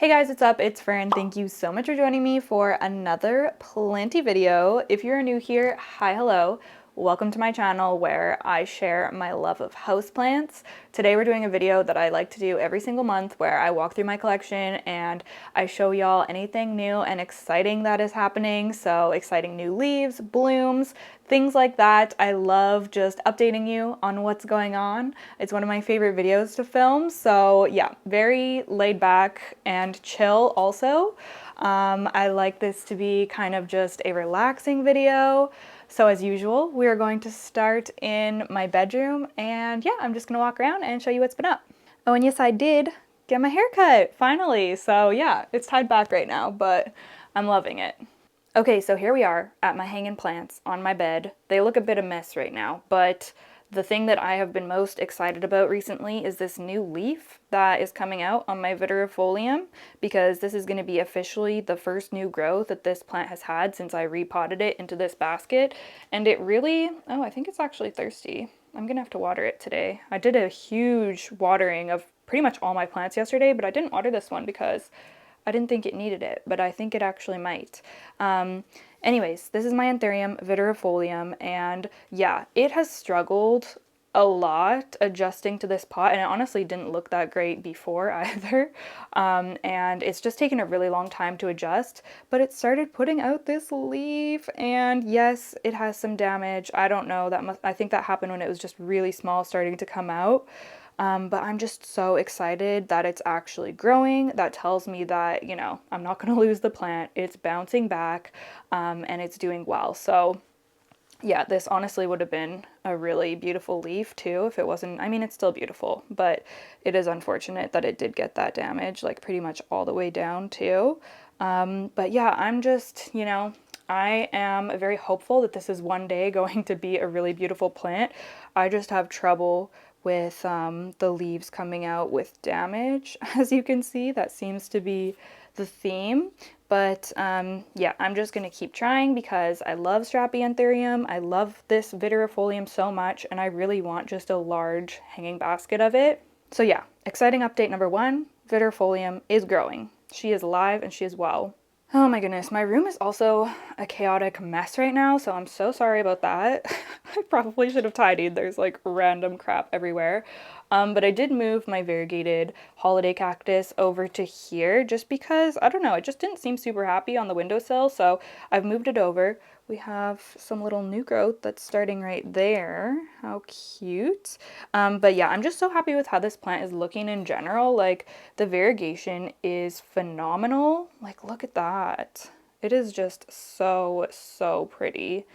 Hey guys, what's up? It's Fern. Thank you so much for joining me for another Plenty video. If you're new here, hi, hello. Welcome to my channel where I share my love of houseplants. Today we're doing a video that I like to do every single month where I walk through my collection and I show y'all anything new and exciting that is happening. So exciting new leaves, blooms, things like that. I love just updating you on what's going on. It's one of my favorite videos to film. So yeah, very laid back and chill also. I like this to be kind of just a relaxing video. So as usual, we are going to start in my bedroom and yeah, I'm just gonna walk around and show you what's been up. Oh, and yes, I did get my hair cut, finally. So yeah, it's tied back right now, but I'm loving it. Okay, so here we are at my hanging plants on my bed. They look a bit of mess right now, but the thing that I have been most excited about recently is this new leaf that is coming out on my Windowsill, because this is going to be officially the first new growth that this plant has had since I repotted it into this basket. And it really, oh, I think it's actually thirsty. I'm going to have to water it today. I did a huge watering of pretty much all my plants yesterday, but I didn't water this one because I didn't think it needed it, but I think it actually might. Anyways, this is my Anthurium viridifolium, and yeah, it has struggled a lot adjusting to this pot, and it honestly didn't look that great before either. And it's just taken a really long time to adjust, but it started putting out this leaf, and yes, it has some damage. I don't know, I think that happened when it was just really small starting to come out. But I'm just so excited that it's actually growing. That tells me that, you know, I'm not going to lose the plant. It's bouncing back, and it's doing well. So yeah, this honestly would have been a really beautiful leaf too if it wasn't, I mean, it's still beautiful, but it is unfortunate that it did get that damage, like pretty much all the way down too. But yeah, I'm just, you know, I am very hopeful that this is one day going to be a really beautiful plant. I just have trouble with the leaves coming out with damage. As you can see, that seems to be the theme. But yeah, I'm just going to keep trying because I love Strappy Anthurium. I love this viridifolium so much, and I really want just a large hanging basket of it. So yeah, exciting update number one, viridifolium is growing. She is alive and she is well. Oh my goodness, my room is also a chaotic mess right now, so I'm so sorry about that. I probably should have tidied. There's like random crap everywhere. But I did move my variegated holiday cactus over to here just because, I don't know, it just didn't seem super happy on the windowsill, so I've moved it over. We have some little new growth that's starting right there. How cute. But yeah, I'm just so happy with how this plant is looking in general. Like, the variegation is phenomenal. Like, look at that. It is just so, so pretty.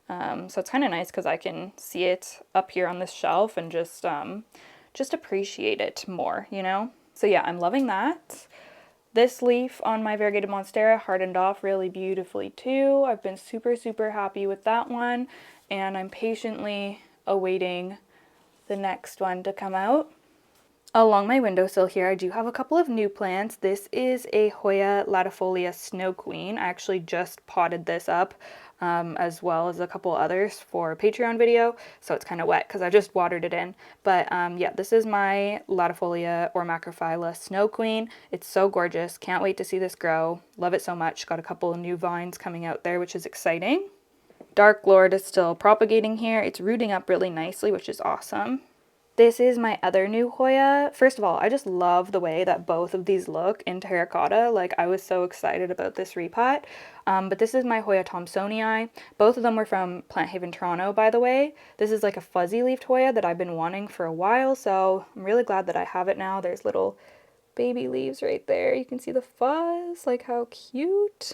So it's kind of nice because I can see it up here on this shelf and just appreciate it more, you know? So yeah, I'm loving that. This leaf on my variegated Monstera hardened off really beautifully too. I've been super, super happy with that one, and I'm patiently awaiting the next one to come out. Along my windowsill here, I do have a couple of new plants. This is a Hoya latifolia Snow Queen. I actually just potted this up, as well as a couple others for a Patreon video, so it's kind of wet because I just watered it in. But yeah, this is my latifolia or macrophylla Snow Queen. It's so gorgeous. Can't wait to see this grow. Love it so much. Got a couple of new vines coming out there, which is exciting. Dark Lord is still propagating here. It's rooting up really nicely, which is awesome. This is my other new Hoya. First of all, I just love the way that both of these look in terracotta. Like, I was so excited about this repot. But this is my Hoya Thomsonii. Both of them were from Plant Haven, Toronto, by the way. This is like a fuzzy leafed Hoya that I've been wanting for a while, so I'm really glad that I have it now. There's little baby leaves right there. You can see the fuzz, like how cute.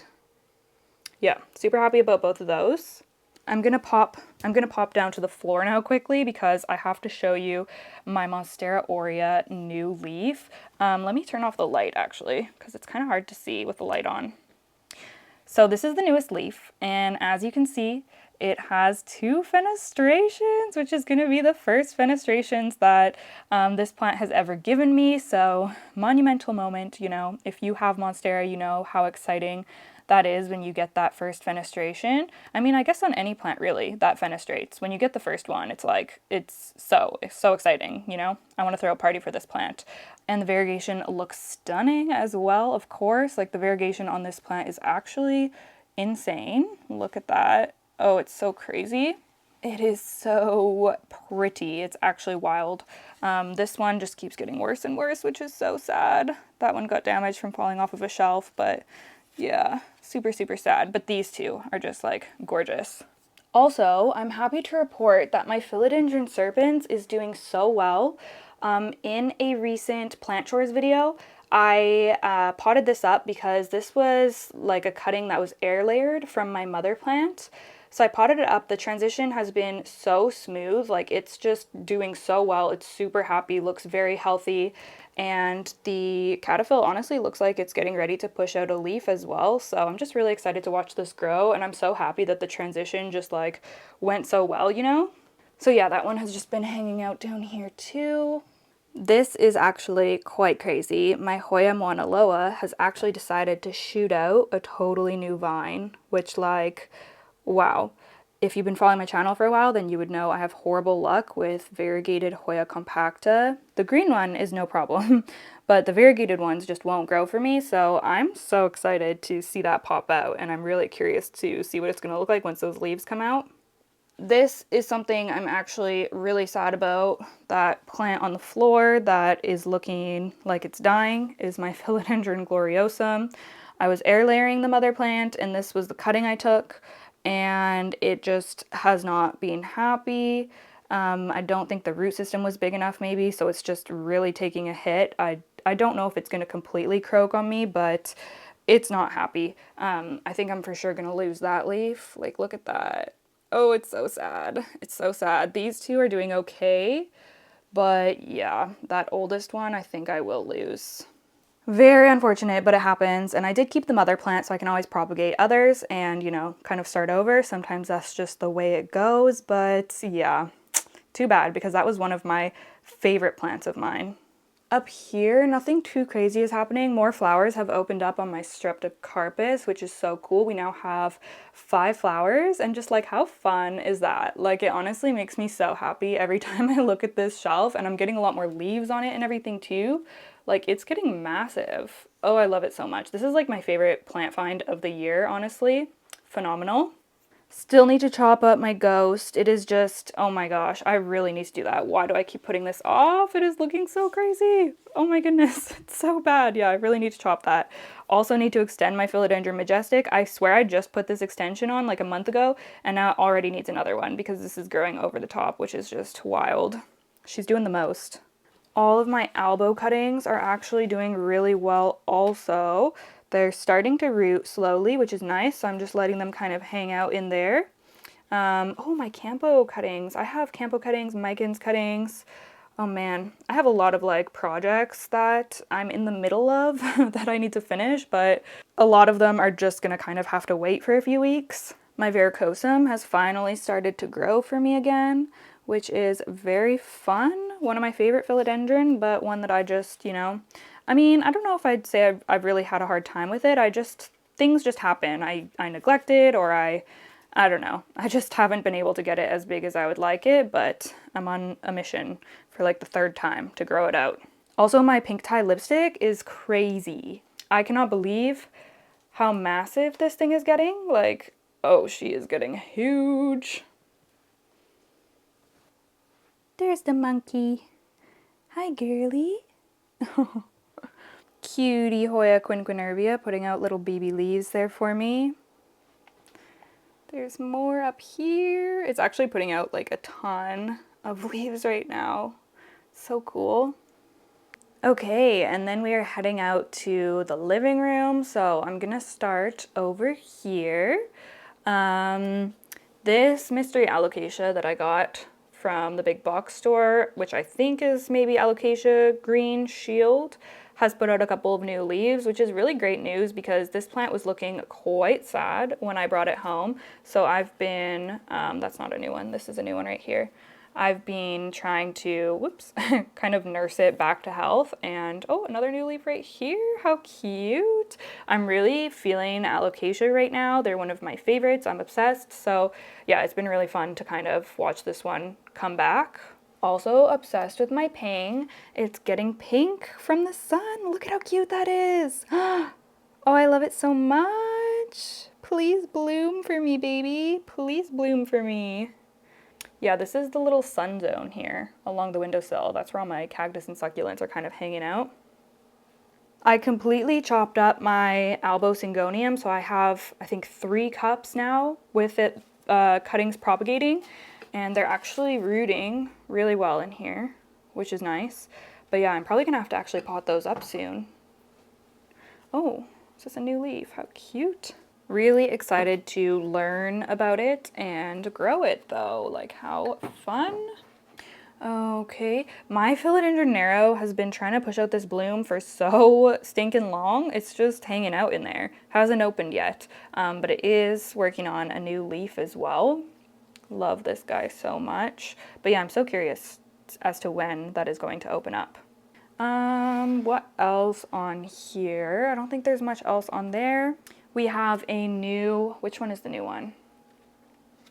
Yeah, super happy about both of those. I'm gonna pop down to the floor now quickly because I have to show you my Monstera aurea new leaf. Let me turn off the light actually, because it's kind of hard to see with the light on. So this is the newest leaf, and as you can see, it has 2 fenestrations, which is going to be the first fenestrations that this plant has ever given me. So monumental moment, you know. If you have Monstera, you know how exciting that is when you get that first fenestration. I mean, I guess on any plant really that fenestrates. When you get the first one, it's like, it's so exciting, you know? I want to throw a party for this plant. And the variegation looks stunning as well, of course. Like the variegation on this plant is actually insane. Look at that. Oh, it's so crazy. It is so pretty. It's actually wild. This one just keeps getting worse and worse, which is so sad. That one got damaged from falling off of a shelf, but yeah, super sad. But these two are just like gorgeous. Also, I'm happy to report that my philodendron serpens is doing so well. In a recent plant chores video, I potted this up because this was like a cutting that was air layered from my mother plant. So I potted it up. The transition has been so smooth, like it's just doing so well. It's super happy, looks very healthy, and the cataphyll honestly looks like it's getting ready to push out a leaf as well. So I'm just really excited to watch this grow, and I'm so happy that the transition just like went so well, you know? So yeah, that one has just been hanging out down here too. This is actually quite crazy. My Hoya Mauna Loa has actually decided to shoot out a totally new vine, which like, wow. If you've been following my channel for a while, then you would know I have horrible luck with variegated Hoya compacta. The green one is no problem, but the variegated ones just won't grow for me, so I'm so excited to see that pop out, and I'm really curious to see what it's going to look like once those leaves come out. This is something I'm actually really sad about. That plant on the floor that is looking like it's dying is my philodendron gloriosum. I was air layering the mother plant, and this was the cutting I took, and it just has not been happy. I don't think the root system was big enough maybe, so it's just really taking a hit. I don't know if it's going to completely croak on me, but it's not happy. I think I'm for sure going to lose that leaf. Like, look at that. Oh, it's so sad. It's so sad. These two are doing okay, but yeah, that oldest one I think I will lose. Very unfortunate, but it happens. And I did keep the mother plant so I can always propagate others and, you know, kind of start over. Sometimes that's just the way it goes, but yeah, too bad because that was one of my favorite plants of mine. Up here, nothing too crazy is happening. More flowers have opened up on my streptocarpus, which is so cool. We now have 5 flowers, and just like how fun is that? Like, it honestly makes me so happy every time I look at this shelf, and I'm getting a lot more leaves on it and everything too. Like, it's getting massive. Oh, I love it so much. This is like my favorite plant find of the year, honestly. Phenomenal. Still need to chop up my ghost. It is just, oh my gosh, I really need to do that. Why do I keep putting this off? It is looking so crazy. Oh my goodness, it's so bad. Yeah, I really need to chop that. Also need to extend my philodendron majestic. I swear I just put this extension on like a month ago, and now it already needs another one because this is growing over the top, which is just wild. She's doing the most. All of my elbow cuttings are actually doing really well also. They're starting to root slowly, which is nice, so I'm just letting them kind of hang out in there. Oh, my Campo cuttings. I have Campo cuttings, Micans cuttings. Oh man, I have a lot of like projects that I'm in the middle of that I need to finish, but a lot of them are just gonna kind of have to wait for a few weeks. My Varicosum has finally started to grow for me again, which is very fun. One of my favorite philodendron, but one that I just, you know, I mean, I don't know if I'd say I've really had a hard time with it. Things just happen. I neglect it, or I don't know. I just haven't been able to get it as big as I would like it, but I'm on a mission for like the 3rd time to grow it out. Also, my pink tie lipstick is crazy. I cannot believe how massive this thing is getting. Like, oh, she is getting huge. There's the monkey. Hi, girly. Cutie Hoya quinquenervia putting out little baby leaves there for me. There's more up here. It's actually putting out like a ton of leaves right now. So cool. Okay, and then we are heading out to the living room. So I'm gonna start over here. This mystery alocasia that I got from the big box store, which I think is maybe Alocasia Green Shield, has put out a couple of new leaves, which is really great news because this plant was looking quite sad when I brought it home. So I've been, that's not a new one, this is a new one right here. I've been trying to, whoops, kind of nurse it back to health. And oh, another new leaf right here. How cute. I'm really feeling alocasia right now. They're one of my favorites. I'm obsessed. So yeah, it's been really fun to kind of watch this one come back. Also obsessed with my pang. It's getting pink from the sun. Look at how cute that is. Oh, I love it so much. Please bloom for me, baby. Please bloom for me. Yeah, this is the little sun zone here along the windowsill. That's where all my cactus and succulents are kind of hanging out. I completely chopped up my albo syngonium, so I have, I think, 3 cups now with it cuttings propagating, and they're actually rooting really well in here, which is nice. But yeah, I'm probably gonna have to actually pot those up soon. Oh, it's just a new leaf. How cute. Really excited to learn about it and grow it though. Like, how fun. Okay, my philodendron narrow has been trying to push out this bloom for so stinking long. It's just hanging out in there. Hasn't opened yet, but it is working on a new leaf as well. Love this guy so much. But yeah, I'm so curious as to when that is going to open up. What else on here? I don't think there's much else on there. We have a new, which one is the new one?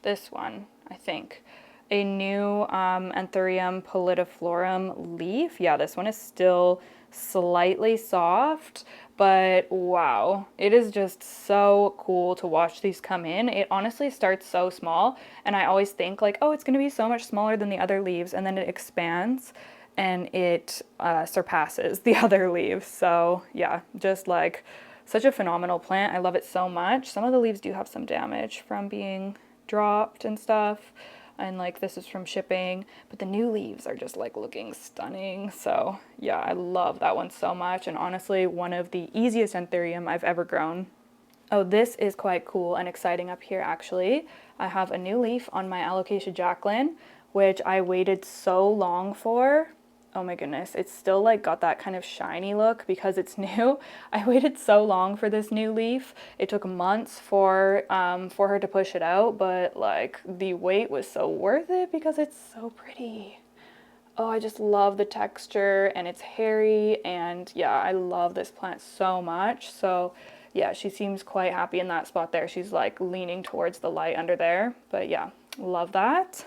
This one, I think. A new Anthurium pallidiflorum leaf. Yeah, this one is still slightly soft, but wow, it is just so cool to watch these come in. It honestly starts so small, and I always think like, oh, it's gonna be so much smaller than the other leaves, and then it expands and it surpasses the other leaves. So yeah, just like such a phenomenal plant. I love it so much. Some of the leaves do have some damage from being dropped and stuff, and like this is from shipping, but the new leaves are just like looking stunning. So yeah, I love that one so much, and honestly one of the easiest Anthurium I've ever grown. Oh, this is quite cool and exciting up here actually. I have a new leaf on my Alocasia Jacqueline, which I waited so long for. Oh my goodness, it's still like got that kind of shiny look because it's new. I waited so long for this new leaf. It took months for her to push it out, but like the wait was so worth it because it's so pretty. Oh, I just love the texture, and it's hairy, and yeah, I love this plant so much. So yeah, she seems quite happy in that spot there. She's like leaning towards the light under there, but yeah, love that.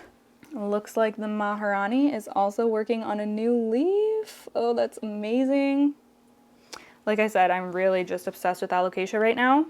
Looks like the Maharani is also working on a new leaf. Oh, that's amazing. Like I said, I'm really just obsessed with alocasia right now.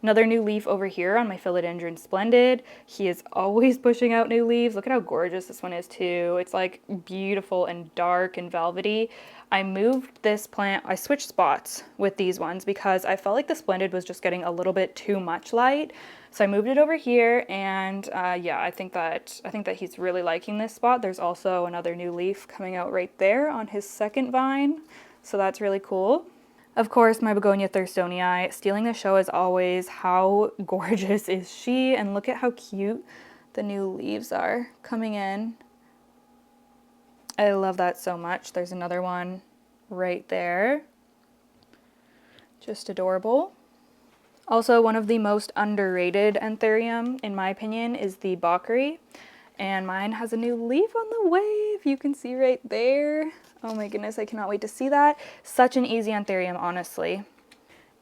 Another new leaf over here on my Philodendron Splendid. He is always pushing out new leaves. Look at how gorgeous this one is too. It's like beautiful and dark and velvety. I moved this plant, I switched spots with these ones because I felt like the Splendid was just getting a little bit too much light. So I moved it over here, and yeah, I think that he's really liking this spot. There's also another new leaf coming out right there on his second vine. So that's really cool. Of course, my Begonia thurstonii, stealing the show as always. How gorgeous is she? And look at how cute the new leaves are coming in. I love that so much. There's another one right there. Just adorable. Also, one of the most underrated Anthurium, in my opinion, is the Bakri. And mine has a new leaf on the way, if you can see right there. Oh my goodness, I cannot wait to see that. Such an easy Anthurium, honestly.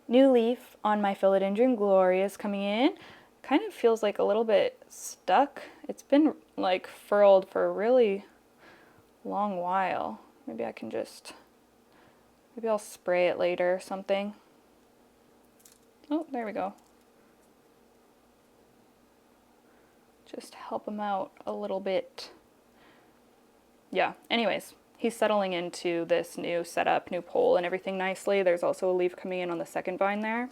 New leaf on my Philodendron Glorious coming in. Kind of feels like a little bit stuck. It's been like furled for a really long while. Maybe I can just, maybe I'll spray it later or something. Oh, there we go. Just help him out a little bit. Yeah, anyways, he's settling into this new setup, new pole and everything nicely. There's also a leaf coming in on the second vine there.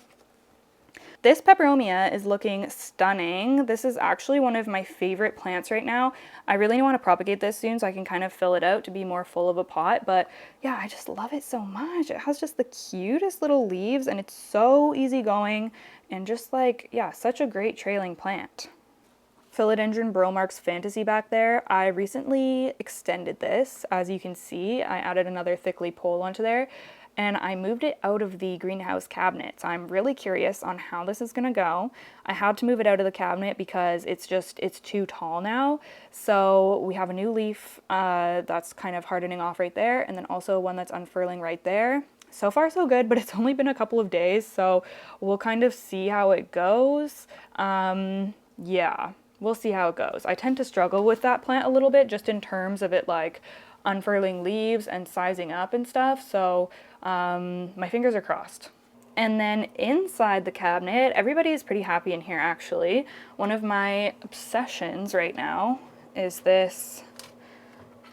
This peperomia is looking stunning. This is actually one of my favorite plants right now. I really want to propagate this soon so I can kind of fill it out to be more full of a pot. But yeah, I just love it so much. It has just the cutest little leaves, and it's so easygoing and just like, yeah, such a great trailing plant. Philodendron Bromark's Fantasy back there. I recently extended this. As you can see, I added another thickly pole onto there and I moved it out of the greenhouse cabinet. So I'm really curious on how this is gonna go. I had to move it out of the cabinet because it's too tall now. So we have a new leaf that's kind of hardening off right there, and then also one that's unfurling right there. So far so good, but it's only been a couple of days, so we'll kind of see how it goes. Yeah, we'll see how it goes. I tend to struggle with that plant a little bit just in terms of it like unfurling leaves and sizing up and stuff, so my fingers are crossed. And then inside the cabinet, everybody is pretty happy in here actually. One of my obsessions right now is this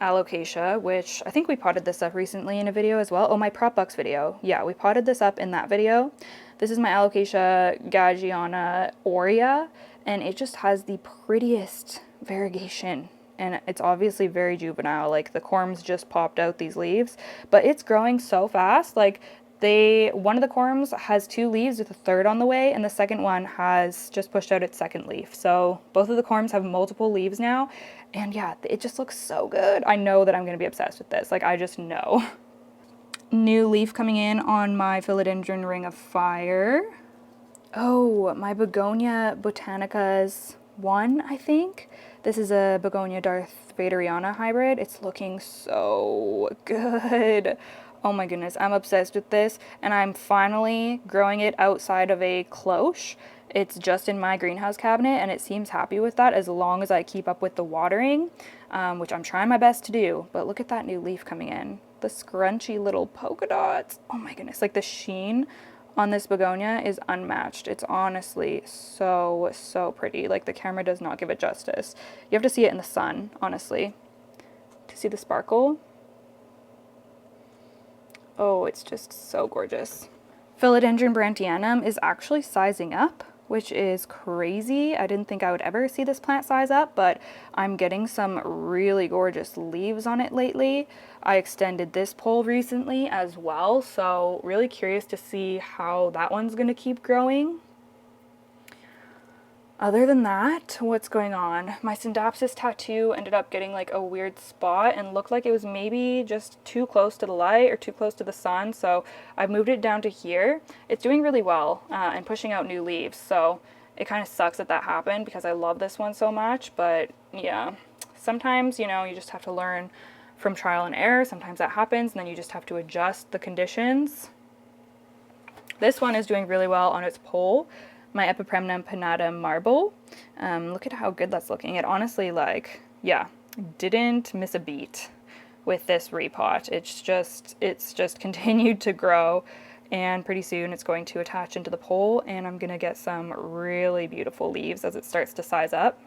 alocasia, which I think we potted this up recently in a video as well. Oh, my prop bucks video. Yeah, we potted this up in that video. This is my alocasia gagiana aurea, and it just has the prettiest variegation. And it's obviously very juvenile, like the corms just popped out these leaves, but it's growing so fast. Like one of the corms has 2 leaves with a third on the way, and the second one has just pushed out its second leaf. So both of the corms have multiple leaves now, and yeah, it just looks so good. I know that I'm gonna be obsessed with this, like I just know. New leaf coming in on my philodendron ring of fire. Oh, my begonia botanicas 1, I think. This is a begonia Darth Vaderiana hybrid. It's looking so good. Oh my goodness, I'm obsessed with this, and I'm finally growing it outside of a cloche. It's just in my greenhouse cabinet, and it seems happy with that as long as I keep up with the watering, which I'm trying my best to do. But look at that new leaf coming in. The scrunchy little polka dots. Oh my goodness, like the sheen on this begonia is unmatched. It's honestly so, so pretty. Like the camera does not give it justice. You have to see it in the sun, honestly, to see the sparkle. Oh, it's just so gorgeous. Philodendron brantianum is actually sizing up, which is crazy. I didn't think I would ever see this plant size up, but I'm getting some really gorgeous leaves on it lately. I extended this pole recently as well, so really curious to see how that one's gonna keep growing. Other than that, what's going on? My syndapsis tattoo ended up getting like a weird spot and looked like it was maybe just too close to the light or too close to the sun, so I've moved it down to here. It's doing really well and pushing out new leaves, so it kind of sucks that that happened because I love this one so much, but yeah, sometimes, you know, you just have to learn from trial and error. Sometimes that happens, and then you just have to adjust the conditions. This one is doing really well on its pole. My Epipremnum pinnata marble. Look at how good that's looking. It honestly, like, yeah, didn't miss a beat with this repot. It's just continued to grow, and pretty soon it's going to attach into the pole, and I'm gonna get some really beautiful leaves as it starts to size up.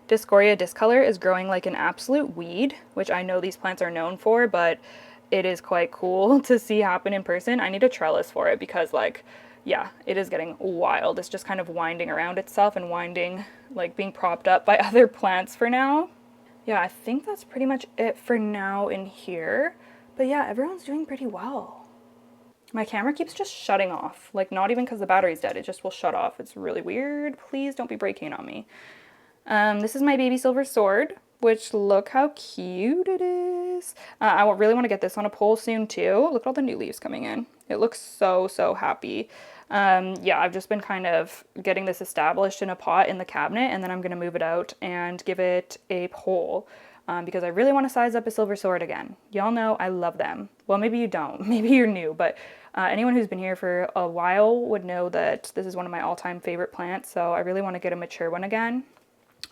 Discorea discolor is growing like an absolute weed, which I know these plants are known for, but it is quite cool to see happen in person. I need a trellis for it because, like, yeah, it is getting wild. It's just kind of winding around itself and winding, like being propped up by other plants for now. Yeah, I think that's pretty much it for now in here. But yeah, everyone's doing pretty well. My camera keeps just shutting off. Like, not even because the battery's dead, it just will shut off. It's really weird. Please don't be breaking on me. This is my baby silver sword, which look how cute it is. I really want to get this on a pole soon too. Look at all the new leaves coming in. It looks so, so happy. Yeah, I've just been kind of getting this established in a pot in the cabinet, and then I'm going to move it out and give it a pole because I really want to size up a silver sword again. Y'all know I love them. Well, maybe you don't. Maybe you're new, but anyone who's been here for a while would know that this is one of my all-time favorite plants, so I really want to get a mature one again.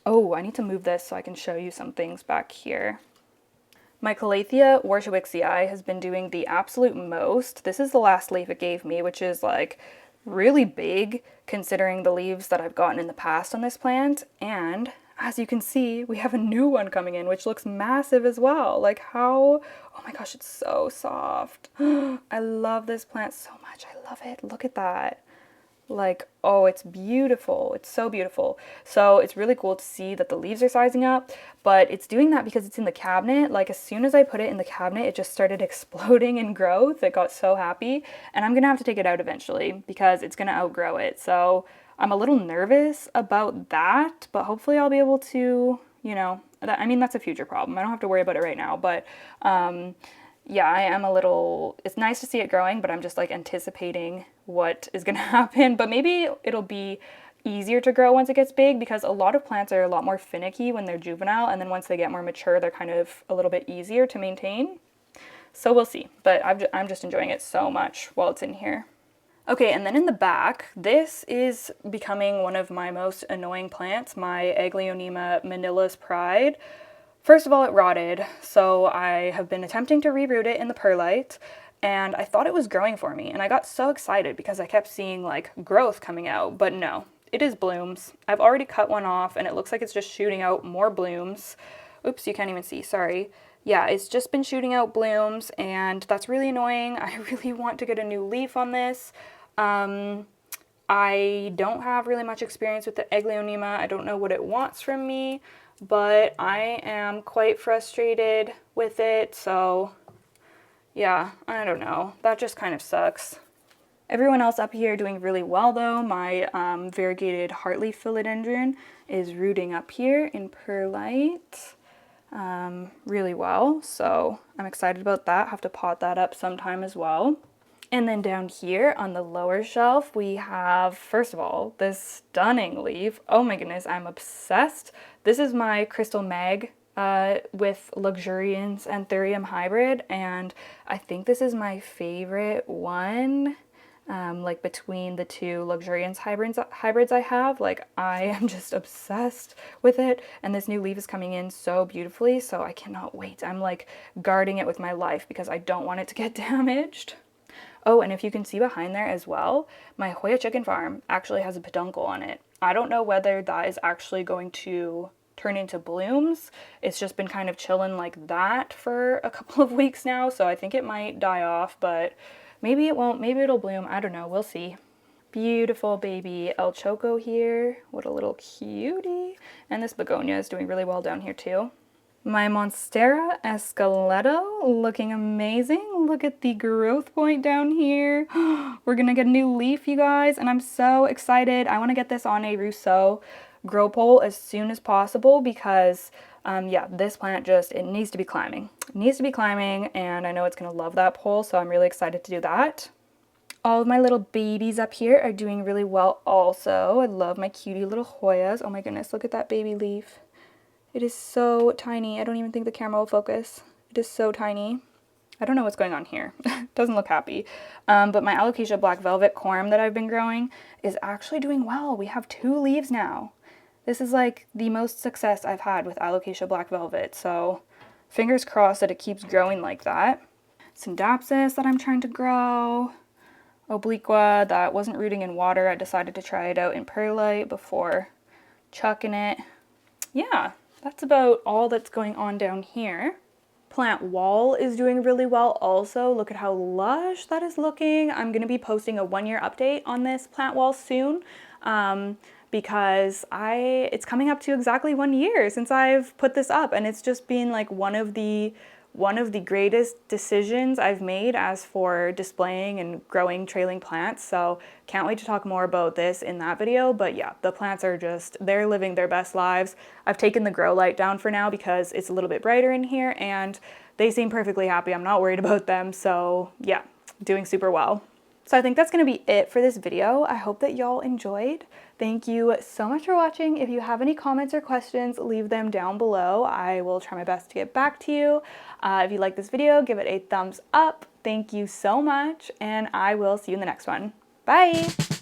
Oh, I need to move this so I can show you some things back here. My Calathea warshawixii has been doing the absolute most. This is the last leaf it gave me, which is like really big considering the leaves that I've gotten in the past on this plant. And as you can see, we have a new one coming in, which looks massive as well. Like how, oh my gosh, it's so soft. I love this plant so much. I love it. Look at that. Like, oh, it's beautiful. It's so beautiful. So it's really cool to see that the leaves are sizing up, but it's doing that because it's in the cabinet. Like, as soon as I put it in the cabinet, it just started exploding in growth. It got so happy, and I'm gonna have to take it out eventually because it's gonna outgrow it. So I'm a little nervous about that, but hopefully I'll be able to, you know, I mean, that's a future problem. I don't have to worry about it right now, but yeah, I am a little, it's nice to see it growing, but I'm just like anticipating what is going to happen. But maybe it'll be easier to grow once it gets big, because a lot of plants are a lot more finicky when they're juvenile, and then once they get more mature, they're kind of a little bit easier to maintain. So we'll see, but I'm just enjoying it so much while it's in here. Okay, and then in the back, this is becoming one of my most annoying plants, my Aglaonema Manila's Pride. First of all, it rotted, so I have been attempting to reroot it in the perlite, and I thought it was growing for me, and I got so excited because I kept seeing like growth coming out, but no, it is blooms. I've already cut one off, and it looks like it's just shooting out more blooms. Oops, you can't even see, sorry. Yeah, it's just been shooting out blooms, and that's really annoying. I really want to get a new leaf on this. I don't have really much experience with the Aglaonema. I don't know what it wants from me, but I am quite frustrated with it, so yeah, I don't know. That just kind of sucks. Everyone else up here doing really well though. My variegated heartleaf philodendron is rooting up here in perlite. Really well, so I'm excited about that. Have to pot that up sometime as well. And then down here on the lower shelf we have, first of all, this stunning leaf. Oh my goodness, I'm obsessed. This is my Crystal Mag with Luxuriance Anthurium hybrid, and I think this is my favorite one. Like between the two Luxuriance hybrids I have, like I am just obsessed with it, and this new leaf is coming in so beautifully, so I cannot wait. I'm like guarding it with my life because I don't want it to get damaged. Oh, and if you can see behind there as well, my Hoya chicken farm actually has a peduncle on it. I don't know whether that is actually going to turn into blooms. It's just been kind of chilling like that for a couple of weeks now, so I think it might die off, but maybe it won't, maybe it'll bloom, I don't know, we'll see. Beautiful baby El Choco here, what a little cutie. And this begonia is doing really well down here too. My Monstera Esqueleto looking amazing. Look at the growth point down here. We're gonna get a new leaf, you guys, and I'm so excited. I wanna get this on a Rousseau grow pole as soon as possible because yeah, this plant just, it needs to be climbing. It needs to be climbing, and I know it's gonna love that pole, so I'm really excited to do that. All of my little babies up here are doing really well also. I love my cutie little Hoyas. Oh my goodness, look at that baby leaf. It is so tiny. I don't even think the camera will focus. It is so tiny. I don't know what's going on here. Doesn't look happy. But my Alocasia Black Velvet corm that I've been growing is actually doing well. We have 2 leaves now. This is like the most success I've had with Alocasia Black Velvet, so fingers crossed that it keeps growing like that. Syndapsis that I'm trying to grow. Obliqua that wasn't rooting in water. I decided to try it out in perlite before chucking it. Yeah, that's about all that's going on down here. Plant wall is doing really well also. Look at how lush that is looking. I'm going to be posting a 1-year update on this plant wall soon because it's coming up to exactly 1 year since I've put this up, and it's just been like one of the greatest decisions I've made as for displaying and growing trailing plants. So can't wait to talk more about this in that video. But yeah, the plants are just, they're living their best lives. I've taken the grow light down for now because it's a little bit brighter in here, and they seem perfectly happy. I'm not worried about them. So yeah, doing super well. So I think that's going to be it for this video. I hope that y'all enjoyed. Thank you so much for watching. If you have any comments or questions, leave them down below. I will try my best to get back to you. If you like this video, give it a thumbs up. Thank you so much, and I will see you in the next one. Bye!